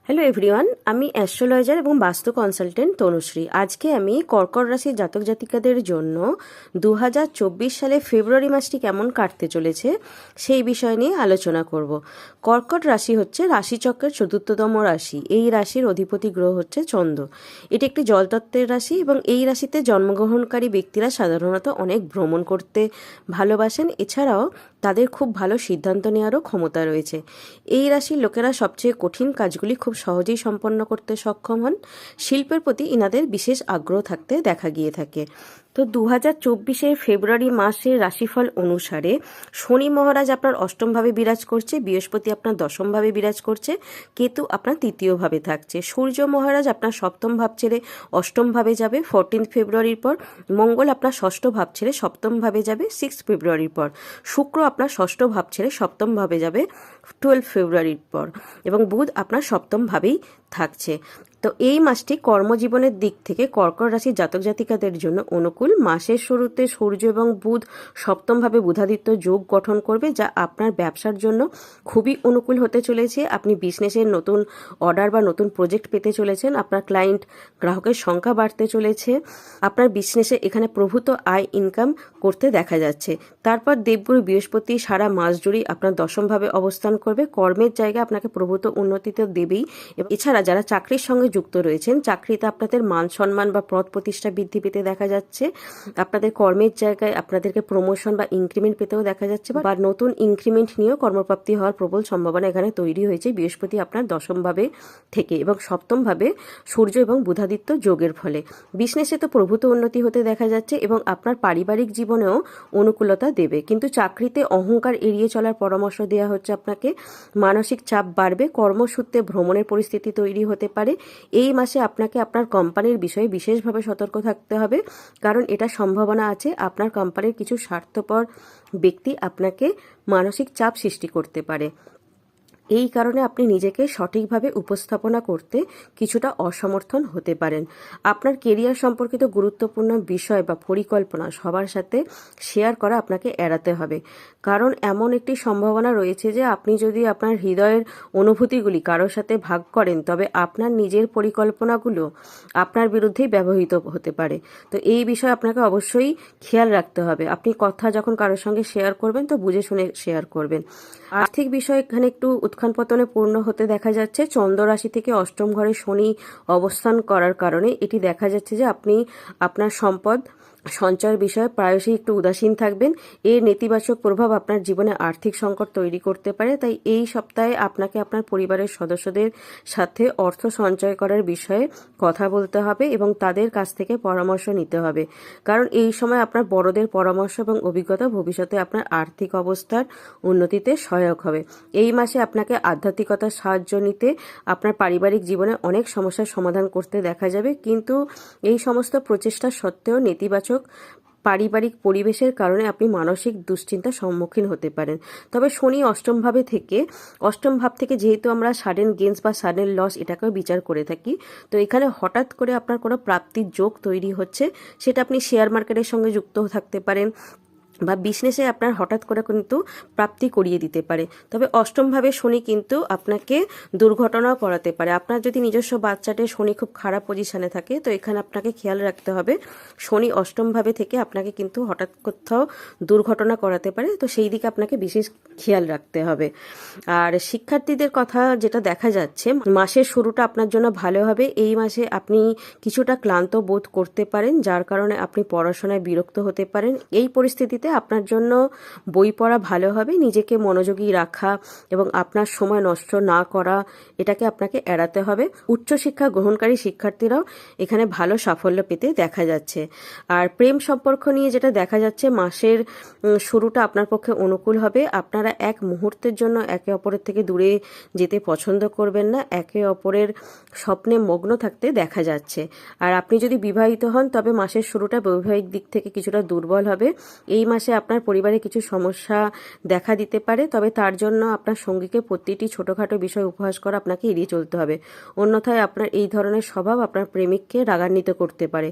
Hello everyone, আমি astrologer এবং বাস্তু কনসালটেন্ট তনুশ্রী। আজকে আমি কর্কট রাশির জাতক জাতিকাদের জন্য 2024 সালে ফেব্রুয়ারি মাসটি কেমন কাটতে চলেছে সেই বিষয় নিয়ে আলোচনা করব। কর্কট রাশি হচ্ছে রাশিচক্রের চতুর্থতম রাশি। এই রাশির অধিপতি গ্রহ হচ্ছে চন্দ্র। এটি একটি জলতত্ত্বের রাশি এবং এই রাশিতে জন্মগ্রহণকারী ব্যক্তিরা সাধারণত অনেক ভ্রমণ করতে ভালোবাসেন। এছাড়াও তাদের খুব ভালো সিদ্ধান্ত নেওয়ারও ক্ষমতা রয়েছে। এই রাশির লোকেরা সবচেয়ে কঠিন কাজগুলি খুব সহজেই সম্পন্ন করতে সক্ষম হন। শিল্পের প্রতি ইনাদের বিশেষ আগ্রহ থাকতে দেখা গিয়ে থাকে। তো 2024 ফেব্রুয়ারি মাসের রাশিফল অনুসারে শনি মহারাজ আপনার অষ্টমভাবে বিরাজ করছে, বৃহস্পতি আপনার দশমভাবে বিরাজ করছে, কেতু আপনার তৃতীয়ভাবে থাকছে, সূর্য মহারাজ আপনার সপ্তম ভাব ছেড়ে অষ্টম ভাবে যাবে 14 ফেব্রুয়ারির পর, মঙ্গল আপনার ষষ্ঠ ভাব ছেড়ে সপ্তম ভাবে যাবে 6 ফেব্রুয়ারির পর, শুক্র আপনার ষষ্ঠ ভাব ছেড়ে সপ্তম ভাবে যাবে 12 ফেব্রুয়ারির পর এবং বুধ আপনার সপ্তম ভাবেই থাকছে। তো এই মাসটি কর্মজীবনের দিক থেকে কর্কট রাশির জাতক জাতিকাদের জন্য অনুকূল। মাসের শুরুতে সূর্য এবং বুধ সপ্তমভাবে বুধাদিত্য যোগ গঠন করবে, যা আপনার ব্যবসার জন্য খুবই অনুকূল হতে চলেছে। আপনি বিজনেসের নতুন অর্ডার বা নতুন প্রজেক্ট পেতে চলেছেন, আপনার ক্লায়েন্ট গ্রাহকের সংখ্যা বাড়তে চলেছে, আপনার বিজনেসে এখানে প্রভূত আয় ইনকাম করতে দেখা যাচ্ছে। তারপর দেবগুরু বৃহস্পতি সারা মাস জুড়েই আপনার দশমভাবে অবস্থান করবে। কর্মের জায়গায় আপনাকে প্রভূত উন্নতি তো দেবেই। এছাড়া যারা চাকরির সঙ্গে যুক্ত রয়েছেন, চাকরিতে আপনাদের মান সম্মান বা পদ প্রতিষ্ঠা বৃদ্ধি পেতে দেখা যাচ্ছে। আপনাদের কর্মের জায়গায় আপনাদেরকে প্রমোশন বা ইনক্রিমেন্ট পেতেও দেখা যাচ্ছে, বা নতুন ইনক্রিমেন্ট নিয়েও কর্মপ্রাপ্তি হওয়ার প্রবল সম্ভাবনা এখানে তৈরি হয়েছে বৃহস্পতি আপনার দশমভাবে থেকে এবং সপ্তমভাবে সূর্য এবং বুধাদিত্য যোগের ফলে। বিজনেসে তো প্রভূত উন্নতি হতে দেখা যাচ্ছে এবং আপনার পারিবারিক জীবনেও অনুকূলতা দেবে। কিন্তু চাকরিতে অহংকার এড়িয়ে চলার পরামর্শ দেওয়া হচ্ছে আপনাকে। মানসিক চাপ বাড়বে, কর্মসূত্রে ভ্রমণের পরিস্থিতি তৈরি হতে পারে। এই মাসে আপনাকে আপনার কোম্পানির বিষয়ে বিশেষভাবে সতর্ক থাকতে হবে, কারণ এটা সম্ভাবনা আছে আপনার কোম্পানির কিছু স্বার্থপর ব্যক্তি আপনাকে মানসিক চাপ সৃষ্টি করতে পারে। এই কারণে আপনি নিজেকে সঠিকভাবে উপস্থাপনা করতে কিছুটা অসমর্থন হতে পারেন। আপনার কেরিয়ার সম্পর্কিত গুরুত্বপূর্ণ বিষয় বা পরিকল্পনা সবার সাথে শেয়ার করা আপনাকে এড়াতে হবে, কারণ এমন একটি সম্ভাবনা রয়েছে যে আপনি যদি আপনার হৃদয়ের অনুভূতিগুলি কারোর সাথে ভাগ করেন, তবে আপনার নিজের পরিকল্পনাগুলো আপনার বিরুদ্ধেই ব্যবহৃত হতে পারে। তো এই বিষয়ে আপনাকে অবশ্যই খেয়াল রাখতে হবে। আপনি কথা যখন কারোর সঙ্গে শেয়ার করবেন তো বুঝে শুনে শেয়ার করবেন। আর্থিক বিষয় এখানে একটু উত্থান পতনে পূর্ণ হতে দেখা যাচ্ছে। চন্দ্র রাশি থেকে অষ্টম ঘরে শনি অবস্থান করার কারণে এটি দেখা যাচ্ছে যে আপনি আপনার সম্পদ সঞ্চয়ের বিষয়ে প্রায়শই একটু উদাসীন থাকবেন। এর নেতিবাচক প্রভাব আপনার জীবনে আর্থিক সংকট তৈরি করতে পারে। তাই এই সপ্তাহে আপনাকে আপনার পরিবারের সদস্যদের সাথে অর্থ সঞ্চয় করার বিষয়ে কথা বলতে হবে এবং তাদের কাছ থেকে পরামর্শ নিতে হবে, কারণ এই সময় আপনার বড়দের পরামর্শ এবং অভিজ্ঞতা ভবিষ্যতে আপনার আর্থিক অবস্থার উন্নতিতে সহায়ক হবে। এই মাসে আপনাকে আধ্যাত্মিকতার সাহায্য নিতে আপনার পারিবারিক জীবনে অনেক সমস্যার সমাধান করতে দেখা যাবে, কিন্তু এই সমস্ত প্রচেষ্টা সত্ত্বেও নেতিবাচক পারিবারিক পরিবেশের কারণে আপনি মানসিক দুশ্চিন্তার সম্মুখীন হতে পারেন। তবে শনি অষ্টম ভাব থেকে যেহেতু আমরা সাডেন গেইনস বা সাডেন লস এটাকেও বিচার করে থাকি, তো এখানে হঠাৎ করে আপনার কোনো প্রাপ্তির যোগ তৈরি হচ্ছে, সেটা আপনি শেয়ার মার্কেটের সঙ্গে যুক্ত থাকতে পারেন বা বিজনেসে আপনার হঠাৎ করে কিন্তু প্রাপ্তি করিয়ে দিতে পারে। তবে অষ্টমভাবে শনি কিন্তু আপনাকে দুর্ঘটনাও করাতে পারে। আপনার যদি নিজস্ব বাচ্চাটে শনি খুব খারাপ পজিশনে থাকে, তো এখানে আপনাকে খেয়াল রাখতে হবে শনি অষ্টমভাবে থেকে আপনাকে কিন্তু হঠাৎ কোথাও দুর্ঘটনা করাতে পারে। তো সেই দিকে আপনাকে বিশেষ খেয়াল রাখতে হবে। আর শিক্ষার্থীদের কথা যেটা দেখা যাচ্ছে, মাসের শুরুটা আপনার জন্য ভালো হবে। এই মাসে আপনি কিছুটা ক্লান্ত বোধ করতে পারেন, যার কারণে আপনি পড়াশোনায় বিরক্ত হতে পারেন। এই পরিস্থিতিতে আপনার জন্য বই পড়া ভালো হবে। নিজেকে মনোযোগী রাখা এবং আপনার সময় নষ্ট না করা, এটাকে আপনাকে এড়াতে হবে। উচ্চশিক্ষা গ্রহণকারী শিক্ষার্থীরাও এখানে ভালো সাফল্য পেতে দেখা যাচ্ছে। আর প্রেম সম্পর্ক নিয়ে যেটা দেখা যাচ্ছে, মাসের শুরুটা আপনার পক্ষে অনুকূল হবে। আপনারা এক মুহূর্তের জন্য একে অপরের থেকে দূরে যেতে পছন্দ করবেন না, একে অপরের স্বপ্নে মগ্ন থাকতে দেখা যাচ্ছে। আর আপনি যদি বিবাহিত হন, তবে মাসের শুরুটা বৈবাহিক দিক থেকে কিছুটা দুর্বল হবে। এই মাসে মাসে আপনার পরিবারে কিছু সমস্যা দেখা দিতে পারে, তবে তার জন্য আপনার সঙ্গীকে প্রতিটি ছোটোখাটো বিষয় উপহাস করা আপনাকে এড়িয়ে চলতে হবে। অন্যথায় আপনার এই ধরনের স্বভাব আপনার প্রেমিককে রাগান্বিত করতে পারে,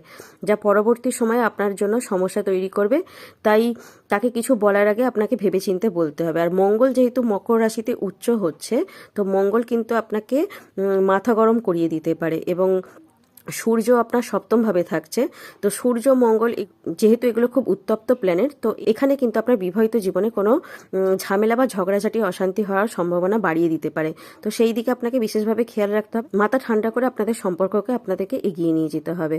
যা পরবর্তী সময়ে আপনার জন্য সমস্যা তৈরি করবে। তাই তাকে কিছু বলার আগে আপনাকে ভেবেচিন্তে বলতে হবে। আর মঙ্গল যেহেতু মকর রাশিতে উচ্চ হচ্ছে, তো মঙ্গল কিন্তু আপনাকে মাথা গরম করিয়ে দিতে পারে। এবং সূর্য আপনার সপ্তমভাবে থাকছে, তো সূর্য মঙ্গল যেহেতু এগুলো খুব উত্তপ্ত প্ল্যানেট, তো এখানে কিন্তু আপনার বিবাহিত জীবনে কোনো ঝামেলা বা ঝগড়াঝাটি অশান্তি হওয়ার সম্ভাবনা বাড়িয়ে দিতে পারে। তো সেই দিকে আপনাকে বিশেষভাবে খেয়াল রাখতে হবে। মাথা ঠান্ডা করে আপনাদের সম্পর্ককে আপনাদেরকে এগিয়ে নিয়ে যেতে হবে।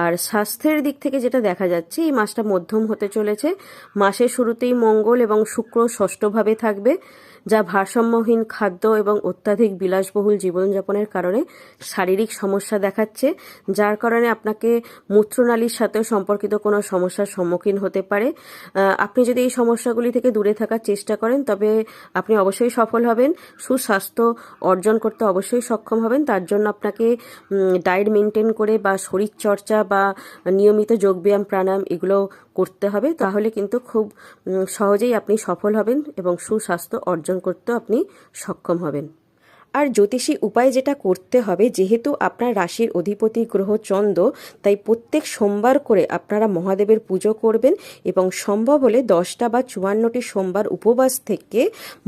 আর স্বাস্থ্যের দিক থেকে যেটা দেখা যাচ্ছে, এই মাসটা মধ্যম হতে চলেছে। মাসের শুরুতেই মঙ্গল এবং শুক্র ষষ্ঠভাবে থাকবে, যা ভারসাম্যহীন খাদ্য এবং অত্যাধিক বিলাসবহুল জীবনযাপনের কারণে শারীরিক সমস্যা দেখাচ্ছে, যার কারণে আপনাকে মূত্রনালীর সাথেও সম্পর্কিত কোনো সমস্যার সম্মুখীন হতে পারে। আপনি যদি এই সমস্যাগুলি থেকে দূরে থাকার চেষ্টা করেন, তবে আপনি অবশ্যই সফল হবেন, সুস্বাস্থ্য অর্জন করতে অবশ্যই সক্ষম হবেন। তার জন্য আপনাকে ডায়েট মেনটেন করে বা শরীরচর্চা বা নিয়মিত যোগব্যায়াম প্রাণায়াম এগুলো করতে হবে। তাহলে কিন্তু খুব সহজেই আপনি সফল হবেন এবং সুস্বাস্থ্য অর্জন করতেও আপনি সক্ষম হবেন। আর জ্যোতিষী উপায় যেটা করতে হবে, যেহেতু আপনার রাশির অধিপতি গ্রহ চন্দ্র, তাই প্রত্যেক সোমবার করে আপনারা মহাদেবের পুজো করবেন এবং সম্ভব হলে 10টা বা 54টি সোমবার উপবাস থেকে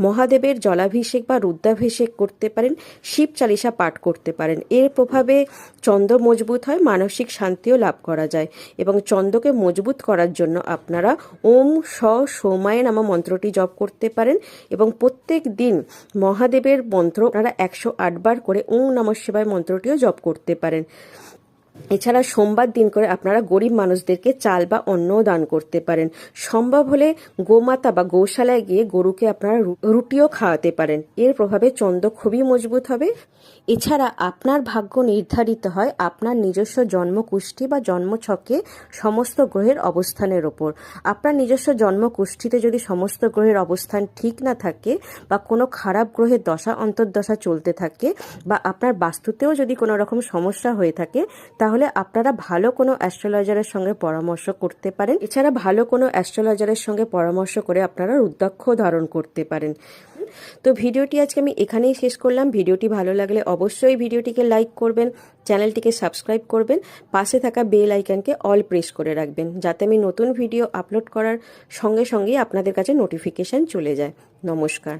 মহাদেবের জলাভিষেক বা রুদ্রাভিষেক করতে পারেন, শিব চালিসা পাঠ করতে পারেন। এর প্রভাবে চন্দ্র মজবুত হয়, মানসিক শান্তিও লাভ করা যায়। এবং চন্দ্রকে মজবুত করার জন্য আপনারা ওম সোমায় নামা মন্ত্রটি জপ করতে পারেন এবং প্রত্যেক দিন মহাদেবের মন্ত্র আপনারা 108 বার করে ওম নমঃ শিবায় মন্ত্রটিও জপ করতে পারেন। এছাড়া সোমবার দিন করে আপনারা গরিব মানুষদেরকে চাল বা অন্নও দান করতে পারেন। সম্ভব হলে গোমাতা বা গৌশালায় গিয়ে গরুকে আপনারা রুটিও খাওয়াতে পারেন। এর প্রভাবে চন্দ্র খুবই মজবুত হবে। এছাড়া আপনার ভাগ্য নির্ধারিত হয় আপনার নিজস্ব জন্মকুষ্ঠী বা জন্মছকে সমস্ত গ্রহের অবস্থানের ওপর। আপনার নিজস্ব জন্মকুষ্ঠীতে যদি সমস্ত গ্রহের অবস্থান ঠিক না থাকে বা কোনো খারাপ গ্রহের দশা অন্তর্দশা চলতে থাকে বা আপনার বাস্তুতেও যদি কোনো রকম সমস্যা হয়ে থাকে, তাহলে আপনারা ভালো কোনো অ্যাস্ট্রোলজারের সঙ্গে পরামর্শ করতে পারেন। এছাড়া ভালো কোনো অ্যাস্ট্রোলজারের সঙ্গে পরামর্শ করে আপনারা রুদ্রাক্ষ ধারণ করতে পারেন। তো ভিডিওটি আজকে আমি এখানেই শেষ করলাম। ভিডিওটি ভালো লাগলে অবশ্যই ভিডিওটিকে লাইক করবেন, চ্যানেলটিকে সাবস্ক্রাইব করবেন, পাশে থাকা বেল আইকনকে অল প্রেস করে রাখবেন, যাতে আমি নতুন ভিডিও আপলোড করার সঙ্গে সঙ্গেই আপনাদের কাছে নোটিফিকেশন চলে যায়। নমস্কার।